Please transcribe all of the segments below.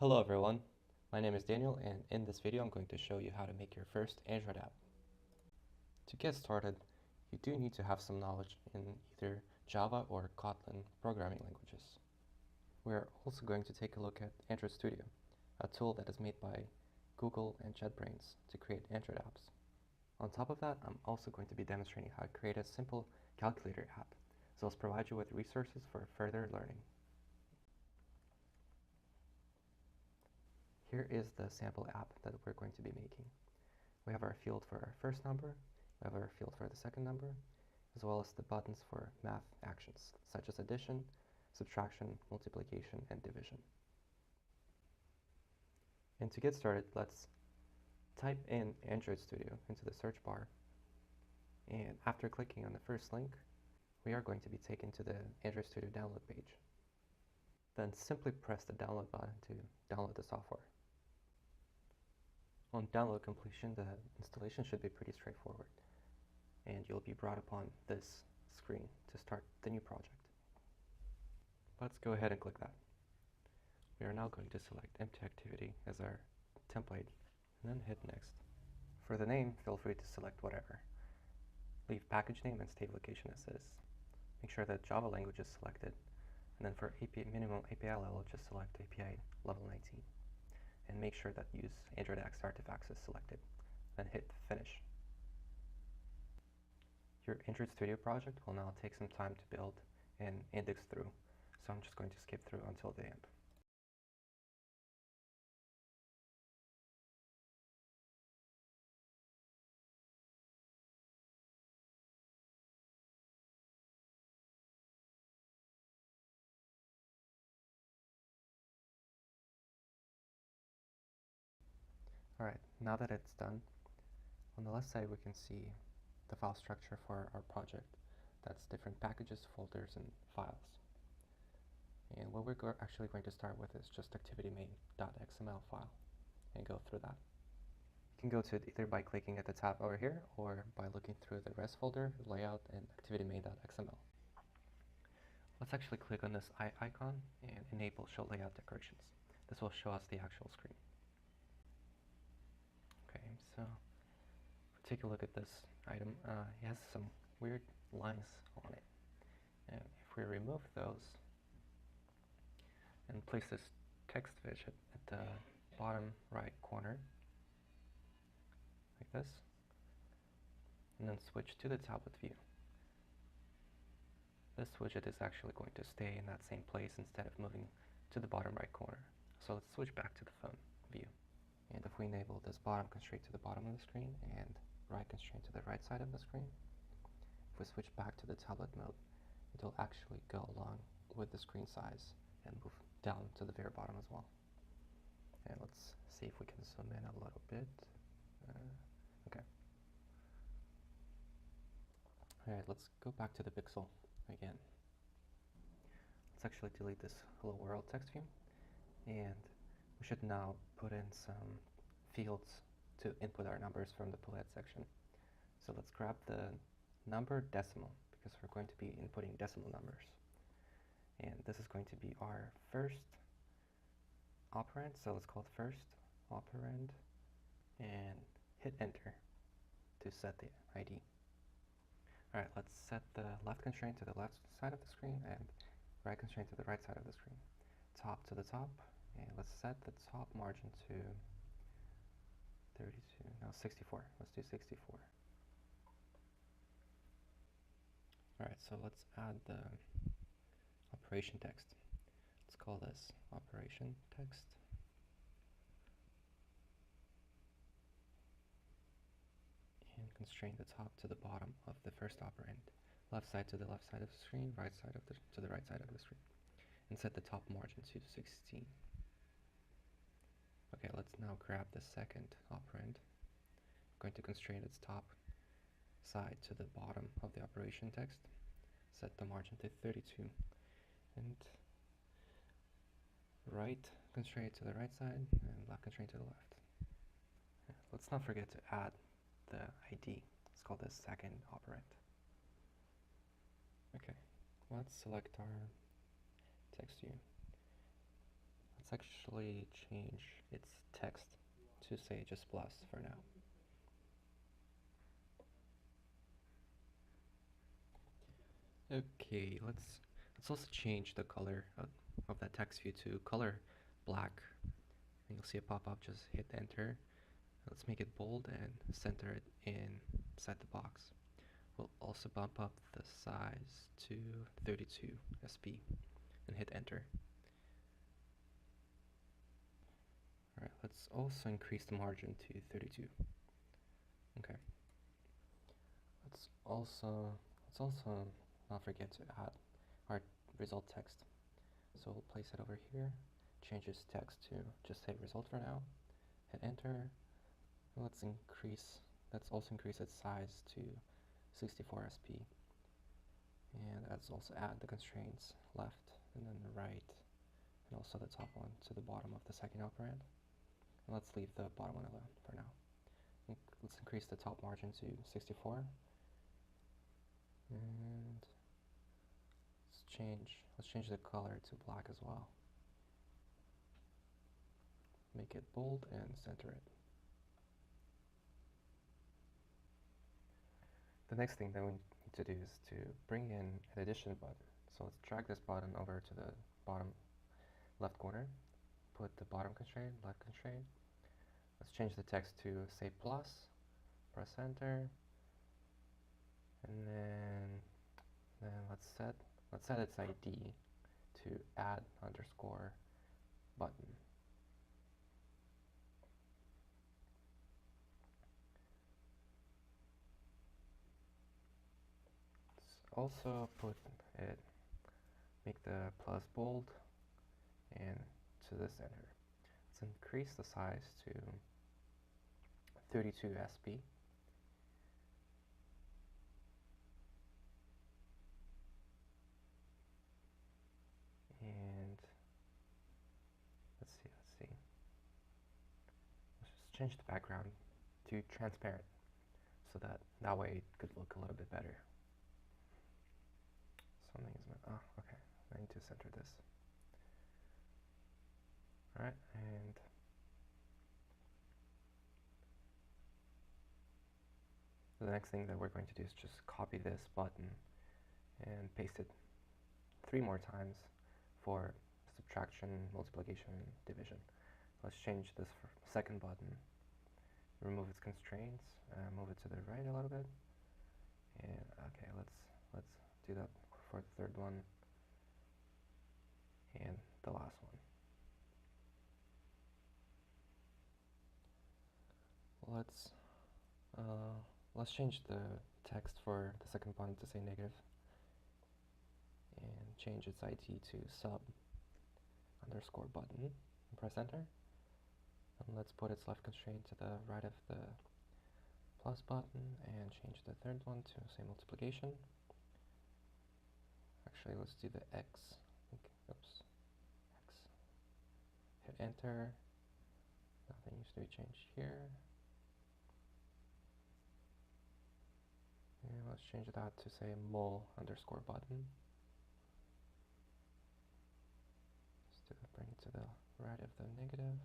Hello everyone, my name is Daniel, and in this video I'm going to show you how to make your first Android app. To get started, you do need to have some knowledge in either Java or Kotlin programming languages. We are also going to take a look at Android Studio, a tool that is made by Google and JetBrains to create Android apps. On top of that, I'm also going to be demonstrating how to create a simple calculator app, as well as provide you with resources for further learning. Here is the sample app that we're going to be making. We have our field for our first number, we have our field for the second number, as well as the buttons for math actions, such as addition, subtraction, multiplication, and division. And to get started, let's type in Android Studio into the search bar. And after clicking on the first link, we are going to be taken to the Android Studio download page. Then simply press the download button to download the software. On download completion, the installation should be pretty straightforward, and you'll be brought upon this screen to start the new project. Let's go ahead and click that. We are now going to select empty activity as our template, and then hit next. For the name, feel free to select whatever. Leave package name and state location as is. Make sure that Java language is selected, and then for minimum API level, just select API level 19. And make sure that use Android X artifacts is selected, then hit finish. Your Android Studio project will now take some time to build and index through, so I'm just going to skip through until the end. Alright, now that it's done, on the left side we can see the file structure for our project. That's different packages, folders, and files. And what we're actually going to start with is just activity main.xml file and go through that. You can go to it either by clicking at the tab over here or by looking through the rest folder, layout, and activity main.xml. Let's actually click on this eye icon and enable show layout decorations. This will show us the actual screen. Okay, so take a look at this item. It has some weird lines on it. And if we remove those and place this text widget at the bottom right corner, like this, and then switch to the tablet view, this widget is actually going to stay in that same place instead of moving to the bottom right corner. So let's switch back to the phone view. And if we enable this bottom constraint to the bottom of the screen and right constraint to the right side of the screen, if we switch back to the tablet mode, it will actually go along with the screen size and move down to the very bottom as well. And let's see if we can zoom in a little bit. Okay. Alright, let's go back to the pixel again. Let's actually delete this hello world text view, and we should now put in some fields to input our numbers from the bullet section. So let's grab the number decimal, because we're going to be inputting decimal numbers. And this is going to be our first operand, so let's call it first operand, and hit enter to set the ID. Alright, let's set the left constraint to the left side of the screen and right constraint to the right side of the screen. Top to the top, and let's set the top margin to 32, no, 64. Let's do 64. Alright, so let's add the operation text. Let's call this operation text. And constrain the top to the bottom of the first operand. Left side to the left side of the screen, right side to the right side of the screen. And set the top margin to 16. Okay, let's now grab the second operand. I'm going to constrain its top side to the bottom of the operation text. Set the margin to 32. And right constraint to the right side and left constraint to the left. Let's not forget to add the ID. Let's call this second operand. Okay, let's select our text view. let's actually change its text to say just plus for now. Okay, let's also change the color of that text view to color black. And you'll see a pop-up, just hit enter. Let's make it bold and center it inside the box. We'll also bump up the size to 32 SP and hit enter. Alright, let's also increase the margin to 32. Okay. Let's also not forget to add our result text. So we'll place it over here, change this text to just say result for now, hit enter. Let's also increase its size to 64 SP. And let's also add the constraints left and then the right, and also the top one to the bottom of the second operand. And let's leave the bottom one alone for now. Let's increase the top margin to 64. And let's change the color to black as well. Make it bold and center it. The next thing that we need to do is to bring in an addition button. So let's drag this button over to the bottom left corner, put the bottom constraint, left constraint. Let's change the text to say plus, press enter, and then let's set its ID to add underscore button. Let's also make the plus bold and to the center. Let's increase the size to 32 SP. And let's see. Let's just change the background to transparent so that way it could look a little bit better. Something is okay. I need to center this. Alright, and the next thing that we're going to do is just copy this button and paste it 3 more times for subtraction, multiplication, and division. Let's change this second button, remove its constraints, move it to the right a little bit, and okay, let's do that for the third one and the last one. Let's change the text for the second button to say negative and change its ID to sub underscore button and press enter. And let's put its left constraint to the right of the plus button and change the third one to say multiplication. Actually, let's do the X. Oops. X. Hit enter. Nothing needs to be changed here. And let's change that to say mul underscore button. Just to bring it to the right of the negative.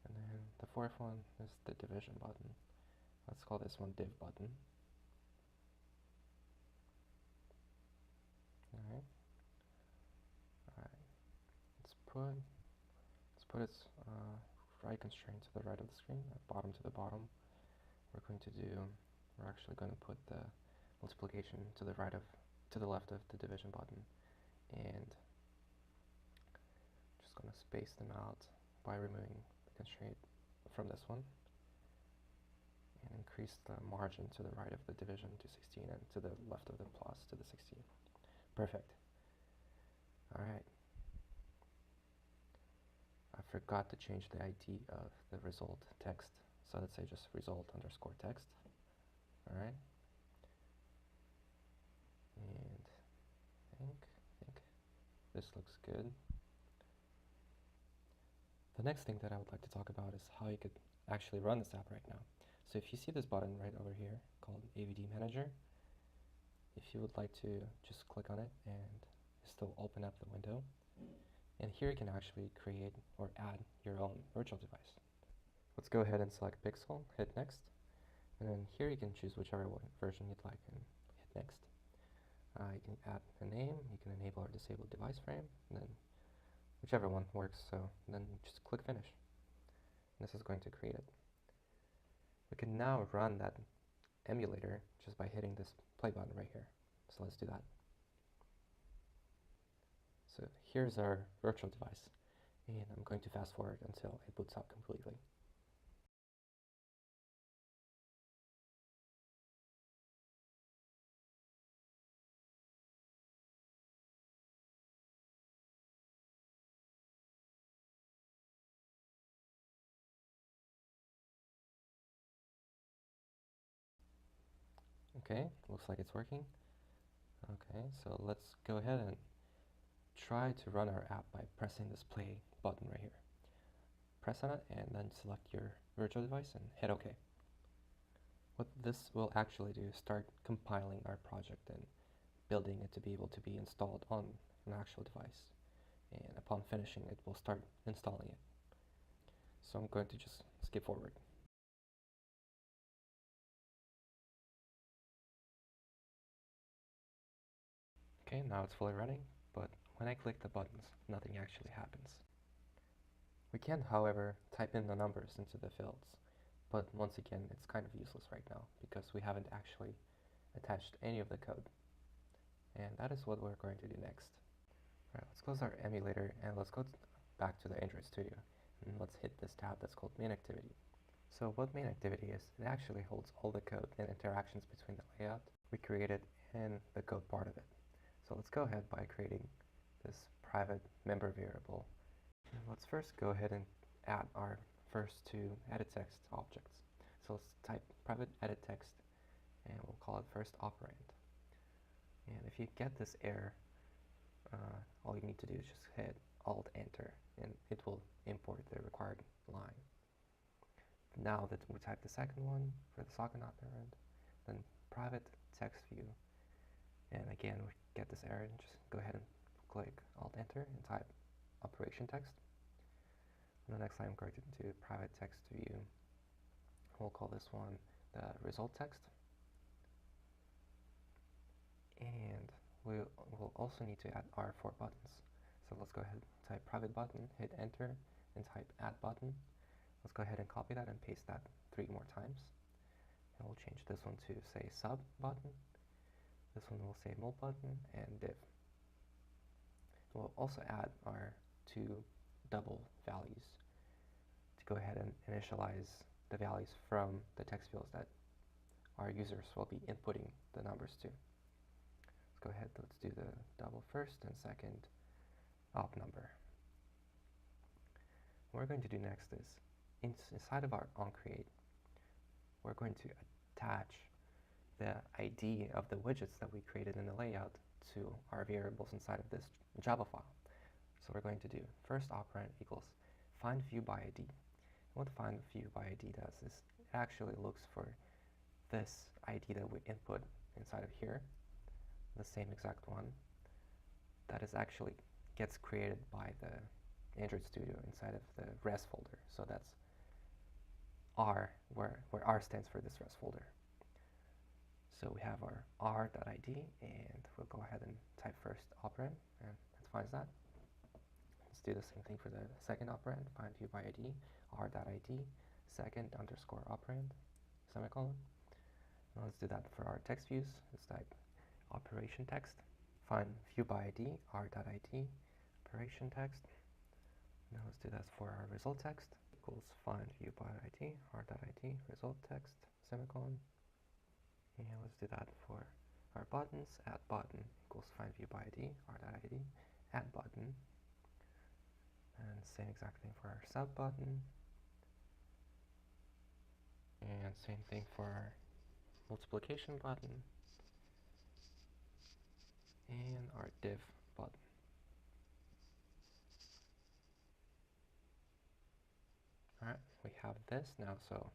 And then the fourth one is the division button. Let's call this one div button. Alright. Let's put its right constraint to the right of the screen, bottom to the bottom. We're actually going to put the multiplication to the left of the division button, and just going to space them out by removing the constraint from this one, and increase the margin to the right of the division to 16 and to the left of the plus to the 16. Perfect. Alright. I forgot to change the ID of the result text, so let's say just result underscore text. Alright. And I think this looks good. The next thing that I would like to talk about is how you could actually run this app right now. So if you see this button right over here called AVD Manager, if you would like to just click on it and still open up the window, And here you can actually create or add your own virtual device. Let's go ahead and select Pixel, hit next, and then here you can choose whichever version you'd like and hit next. You can add a name, you can enable or disable device frame, and then whichever one works, so then just click finish. And this is going to create it. We can now run that emulator just by hitting this play button right here. So let's do that. So here's our virtual device, and I'm going to fast forward until it boots up completely. Okay, looks like it's working. Okay, so let's go ahead and try to run our app by pressing this play button right here. Press on it and then select your virtual device and hit OK. What this will actually do is start compiling our project and building it to be able to be installed on an actual device. And upon finishing, it will start installing it. So I'm going to just skip forward. Okay, now it's fully running, but when I click the buttons, nothing actually happens. We can, however, type in the numbers into the fields, but once again, it's kind of useless right now because we haven't actually attached any of the code. And that is what we're going to do next. Alright, let's close our emulator and let's go back to the Android Studio. And let's hit this tab that's called Main Activity. So what Main Activity is, it actually holds all the code and interactions between the layout we created and the code part of it. So let's go ahead by creating this private member variable. And let's first go ahead and add our first two edit text objects. So let's type private edit text and we'll call it first operand. And if you get this error, all you need to do is just hit Alt-Enter and it will import the required line. Now that we type the second one for the second operand, then private text view, and again we get this error, and just go ahead and click Alt-Enter and type operation text. And the next time I'm going to do private text view, we'll call this one the result text. And we'll also need to add our 4 buttons. So let's go ahead and type private button, hit enter, and type add button. Let's go ahead and copy that and paste that 3 more times. And we'll change this one to say sub button. This one will say mul button and div. We'll also add our 2 double values to go ahead and initialize the values from the text fields that our users will be inputting the numbers to. Let's go ahead, let's do the double first and second op number. What we're going to do next is, inside of our onCreate, we're going to attach the ID of the widgets that we created in the layout to our variables inside of this Java file. So we're going to do first operand equals find view by ID. And what find view by ID does is it actually looks for this ID that we input inside of here, the same exact one, that is actually gets created by the Android Studio inside of the res folder. So that's R, where R stands for this res folder. So we have our r.id, and we'll go ahead and type first operand, and that finds that. Let's do the same thing for the second operand, find view by ID, r.id, second underscore operand, semicolon. Now let's do that for our text views. Let's type operation text, find view by ID, r.id, operation text. Now let's do that for our result text, equals find view by ID, r.id, result text, semicolon. And let's do that for our buttons, add button equals find view by ID, r.id, add button. And same exact thing for our sub button. And same thing for our multiplication button and our div button. Alright, we have this now, so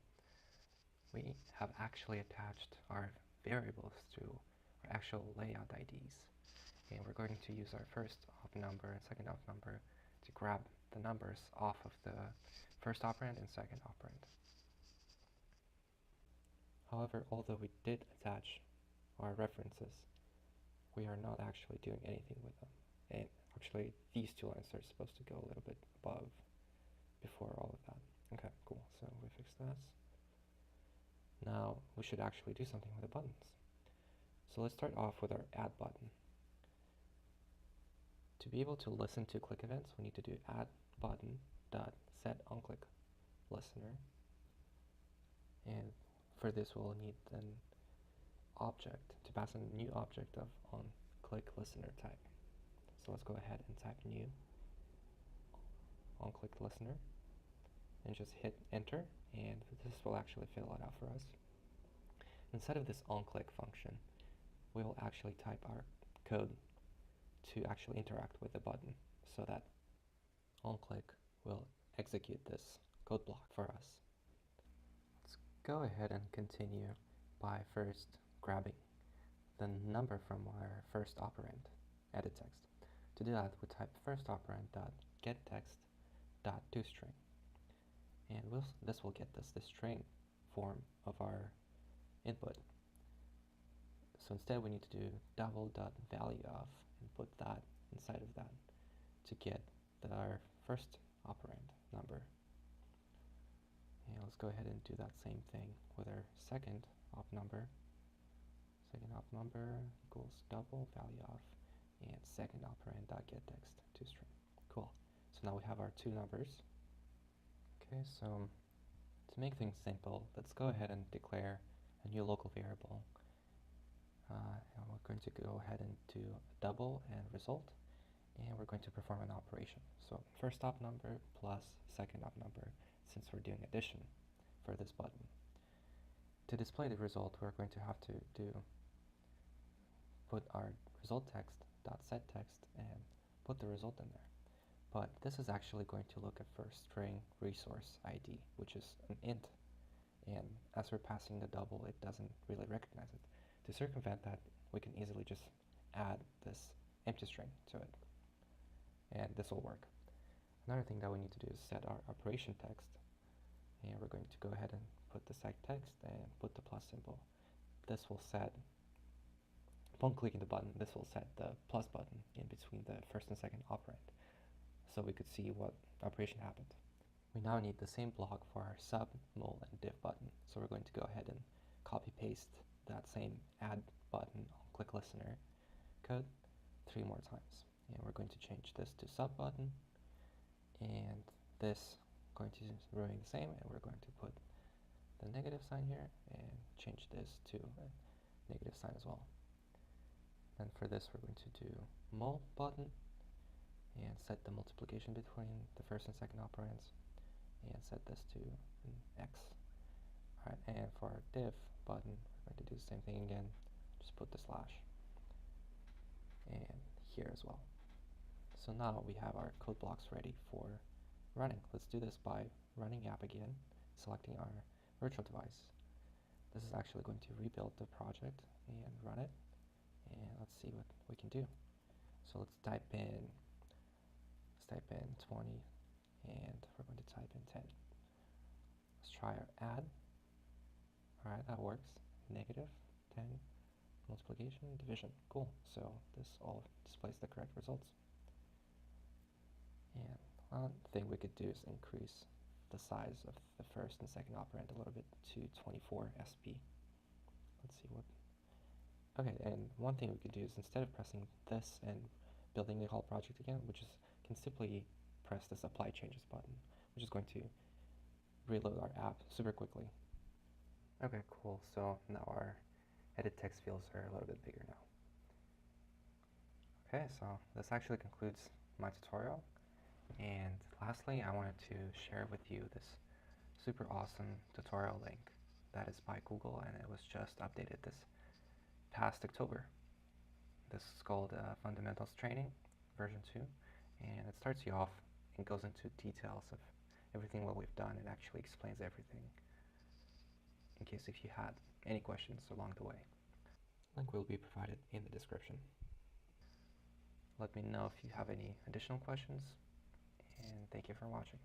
we have actually attached our variables to our actual layout IDs. And we're going to use our first op number and second op number to grab the numbers off of the first operand and second operand. However, although we did attach our references, we are not actually doing anything with them. And actually, these two lines are supposed to go a little bit above before all of that. Okay, cool. So we fixed this. Now we should actually do something with the buttons. So let's start off with our add button. To be able to listen to click events, we need to do add button dot set onClick listener. And for this, we'll need an object to pass in a new object of onClick listener type. So let's go ahead and type new onClick listener and just hit enter, and this will actually fill it out for us. Instead of this onClick function, we will actually type our code to actually interact with the button so that onClick will execute this code block for us. Let's go ahead and continue by first grabbing the number from our first operand, edit text. To do that, we type first operand dot get text dot toString, and this will get us the string form of our input. So instead, we need to do double dot value of and put that inside of that to get our first operand number. And let's go ahead and do that same thing with our second op number. Second op number equals double value of and second operand dot get text toString. Cool. So now we have our two numbers. Okay, so to make things simple, let's go ahead and declare a new local variable. And we're going to go ahead and do double and result, and we're going to perform an operation. So first op number plus second op number, since we're doing addition for this button. To display the result, we're going to have to put our result text dot set text and put the result in there. But this is actually going to look at first string resource ID, which is an int, and as we're passing the double, it doesn't really recognize it. To circumvent that, we can easily just add this empty string to it, and this will work. Another thing that we need to do is set our operation text, and we're going to go ahead and put the sec text and put the plus symbol. This will set, upon clicking the button, this will set the plus button in between the first and second operand, so we could see what operation happened. We now need the same block for our sub, mul, and div button, so we're going to go ahead and copy paste that same add button on click listener code 3 more times, and we're going to change this to sub button, and this going to remain the same, and we're going to put the negative sign here and change this to a negative sign as well. And for this, we're going to do mul button and set the multiplication between the first and second operands, and set this to an x. Alright, and for our div button, we're going to do the same thing again, just put the slash, and here as well. So now we have our code blocks ready for running. Let's do this by running app again, selecting our virtual device. This is actually going to rebuild the project and run it, and let's see what we can do. So let's type in 20, and we're going to type in 10. Let's try our add. Alright, that works. Negative 10, multiplication, division. Cool. So this all displays the correct results. And one thing we could do is increase the size of the first and second operand a little bit to 24 SP. Let's see what. Okay, and one thing we could do is instead of pressing this and building the whole project again, we just can simply press this apply changes button, which is going to reload our app super quickly. Okay, cool. So now our edit text fields are a little bit bigger now. Okay, so this actually concludes my tutorial. And lastly, I wanted to share with you this super awesome tutorial link that is by Google, and it was just updated this past October. This is called Fundamentals Training version 2, and it starts you off and goes into details of everything what we've done. It actually explains everything in case if you had any questions along the way. Link will be provided in the description. Let me know if you have any additional questions, and thank you for watching.